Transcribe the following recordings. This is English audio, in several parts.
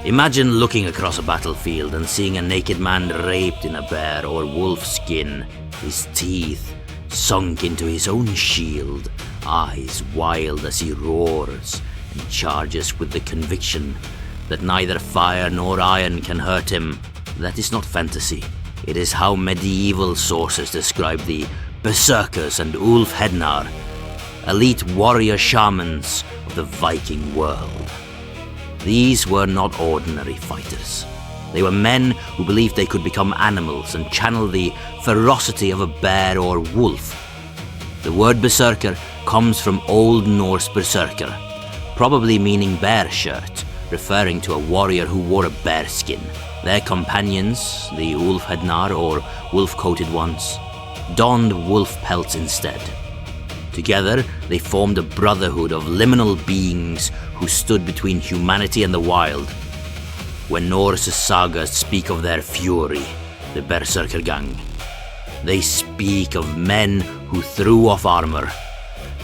Imagine looking across a battlefield and seeing a naked man raped in a bear or wolf skin, his teeth sunk into his own shield, eyes wild as he roars and charges with the conviction that neither fire nor iron can hurt him. That is not fantasy. It is how medieval sources describe the Berserkers and Úlfhéðnar, elite warrior shamans of the Viking world. These were not ordinary fighters. They were men who believed they could become animals and channel the ferocity of a bear or wolf. The word berserker comes from Old Norse berserker, probably meaning bear shirt, referring to a warrior who wore a bear skin. Their companions, the Úlfhéðnar or wolf-coated ones, donned wolf pelts instead. Together, they formed a brotherhood of liminal beings who stood between humanity and the wild. When Norse sagas speak of their fury, the Berserkergang, they speak of men who threw off armor,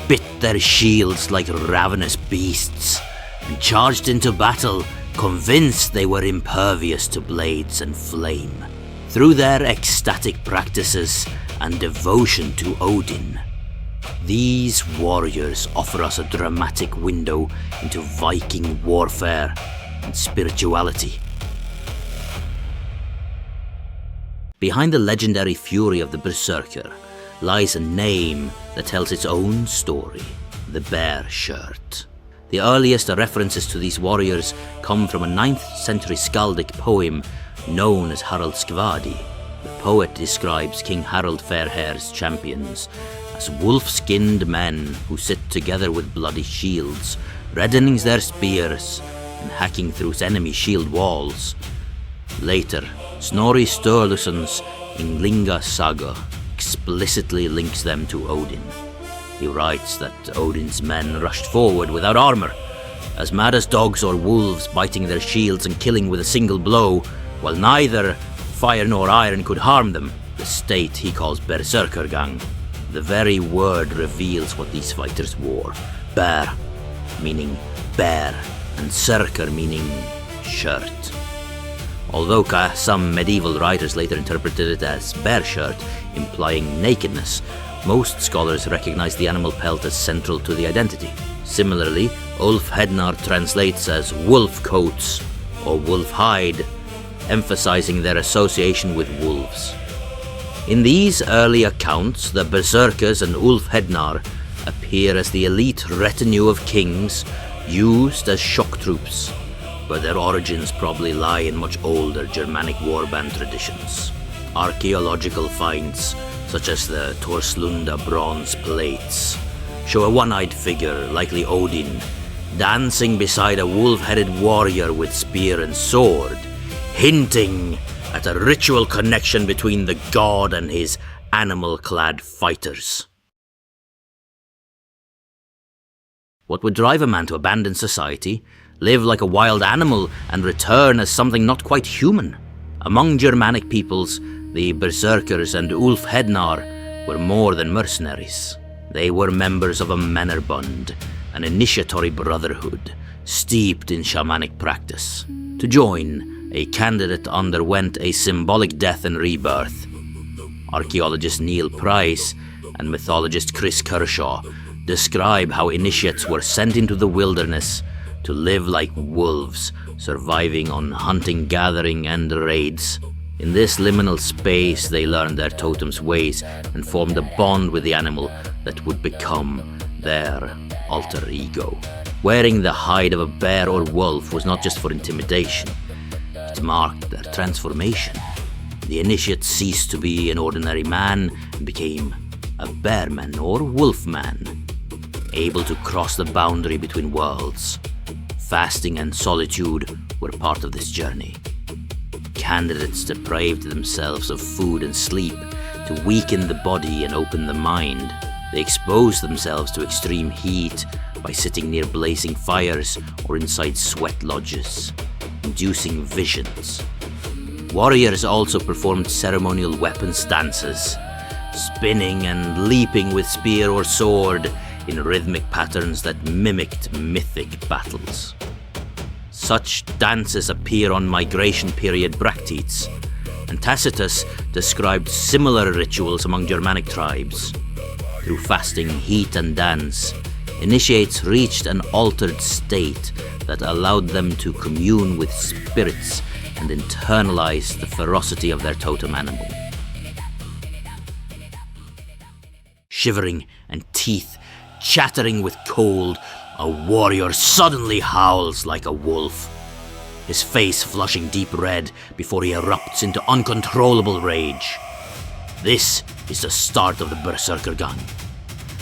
bit their shields like ravenous beasts, and charged into battle, convinced they were impervious to blades and flame. Through their ecstatic practices and devotion to Odin, these warriors offer us a dramatic window into Viking warfare and spirituality. Behind the legendary fury of the Berserker lies a name that tells its own story, the Bear Shirt. The earliest references to these warriors come from a 9th century skaldic poem known as Haraldskvæði. The poet describes King Harald Fairhair's champions as wolf-skinned men who sit together with bloody shields, reddening their spears and hacking through enemy shield walls. Later, Snorri Sturluson's Ynglinga saga explicitly links them to Odin. He writes that Odin's men rushed forward without armor, as mad as dogs or wolves, biting their shields and killing with a single blow, while neither fire nor iron could harm them, the state he calls Berserkergang. The very word reveals what these fighters wore. Bear, meaning bear, and Serker, meaning shirt. Although some medieval writers later interpreted it as bear shirt, implying nakedness, most scholars recognize the animal pelt as central to the identity. Similarly, Úlfhéðnar translates as wolf coats or wolf hide, emphasizing their association with wolves. In these early accounts, the Berserkers and Úlfhéðnar appear as the elite retinue of kings used as shock troops, but their origins probably lie in much older Germanic warband traditions. Archaeological finds, such as the Torslunda bronze plates, show a one-eyed figure, likely Odin, dancing beside a wolf-headed warrior with spear and sword, hinting at a ritual connection between the god and his animal-clad fighters. What would drive a man to abandon society, live like a wild animal, and return as something not quite human? Among Germanic peoples, the Berserkers and Úlfhéðnar were more than mercenaries. They were members of a Mennerbund, an initiatory brotherhood steeped in shamanic practice. To join, a candidate underwent a symbolic death and rebirth. Archaeologist Neil Price and mythologist Chris Kershaw describe how initiates were sent into the wilderness to live like wolves, surviving on hunting, gathering, and raids. In this liminal space, they learned their totem's ways and formed a bond with the animal that would become their alter ego. Wearing the hide of a bear or wolf was not just for intimidation. It marked their transformation. The initiate ceased to be an ordinary man and became a bearman or wolfman, able to cross the boundary between worlds. Fasting and solitude were part of this journey. Candidates deprived themselves of food and sleep to weaken the body and open the mind. They exposed themselves to extreme heat by sitting near blazing fires or inside sweat lodges, inducing visions. Warriors also performed ceremonial weapons dances, spinning and leaping with spear or sword in rhythmic patterns that mimicked mythic battles. Such dances appear on migration period bracteates, and Tacitus described similar rituals among Germanic tribes. Through fasting, heat, and dance, initiates reached an altered state that allowed them to commune with spirits and internalize the ferocity of their totem animal. Shivering and teeth chattering with cold, a warrior suddenly howls like a wolf, his face flushing deep red before he erupts into uncontrollable rage. This is the start of the Berserkergang.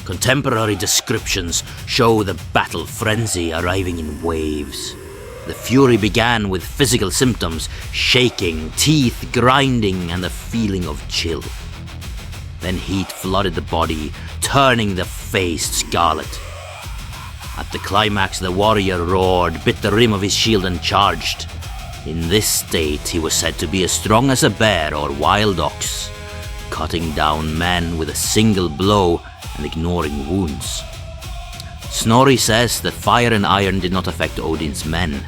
Contemporary descriptions show the battle frenzy arriving in waves. The fury began with physical symptoms, shaking, teeth grinding, and a feeling of chill. Then heat flooded the body, turning the face scarlet. At the climax, the warrior roared, bit the rim of his shield, and charged. In this state, he was said to be as strong as a bear or wild ox, cutting down men with a single blow and ignoring wounds. Snorri says that fire and iron did not affect Odin's men.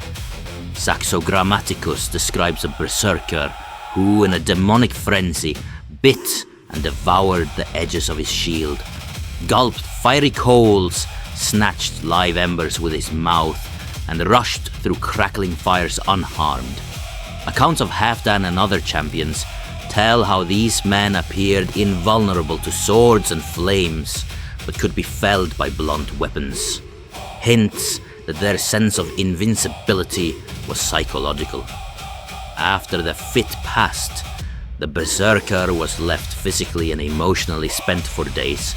Saxo Grammaticus describes a berserker who, in a demonic frenzy, bit and devoured the edges of his shield, gulped fiery coals, snatched live embers with his mouth, and rushed through crackling fires unharmed. Accounts of Halfdan and other champions tell how these men appeared invulnerable to swords and flames, but could be felled by blunt weapons. Hints that their sense of invincibility was psychological. After the fit passed, the berserker was left physically and emotionally spent for days.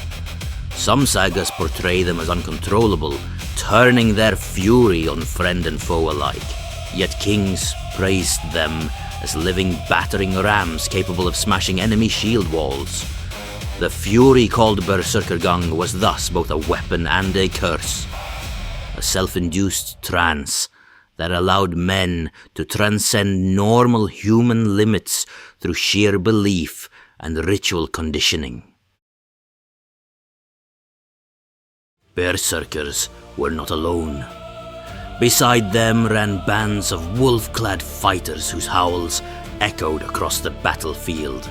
Some sagas portray them as uncontrollable, turning their fury on friend and foe alike. Yet kings praised them as living battering rams capable of smashing enemy shield walls. The fury called Berserkergang was thus both a weapon and a curse, a self-induced trance that allowed men to transcend normal human limits through sheer belief and ritual conditioning. Berserkers were not alone. Beside them ran bands of wolf-clad fighters whose howls echoed across the battlefield.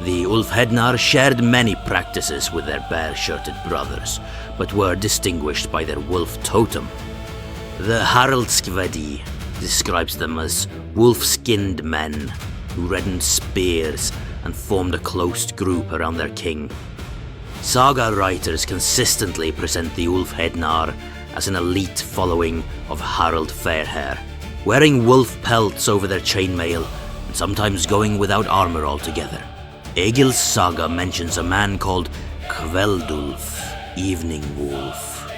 The Úlfhéðnar shared many practices with their bare-shirted brothers, but were distinguished by their wolf totem. The Haraldskvæði describes them as wolf-skinned men who reddened spears and formed a close group around their king. Saga writers consistently present the Úlfhéðnar as an elite following of Harald Fairhair, wearing wolf pelts over their chainmail and sometimes going without armor altogether. Egil's saga mentions a man called Kveldulf, Evening Wolf,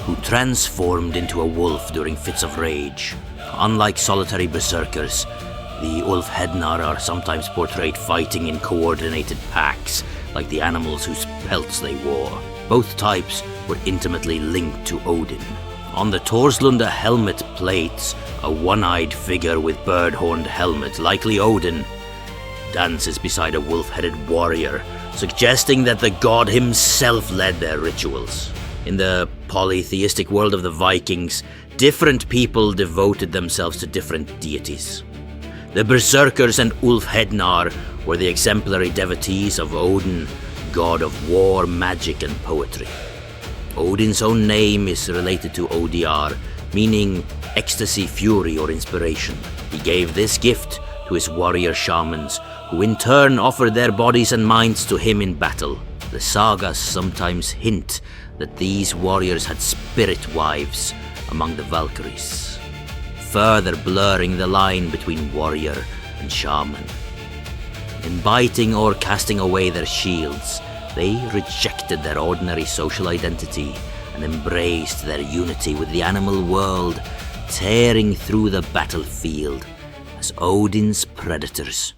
who transformed into a wolf during fits of rage. Unlike solitary berserkers, the Úlfhéðnar are sometimes portrayed fighting in coordinated packs, like the animals whose pelts they wore. Both types were intimately linked to Odin. On the Torslunda helmet plates, a one-eyed figure with bird-horned helmet, likely Odin, dances beside a wolf-headed warrior, suggesting that the god himself led their rituals. In the polytheistic world of the Vikings, different people devoted themselves to different deities. The Berserkers and Úlfhéðnar were the exemplary devotees of Odin, god of war, magic, and poetry. Odin's own name is related to Odr, meaning ecstasy, fury, or inspiration. He gave this gift to his warrior shamans, who in turn offered their bodies and minds to him in battle. The sagas sometimes hint that these warriors had spirit wives among the Valkyries, further blurring the line between warrior and shaman. In biting or casting away their shields, they rejected their ordinary social identity and embraced their unity with the animal world, tearing through the battlefield as Odin's predators.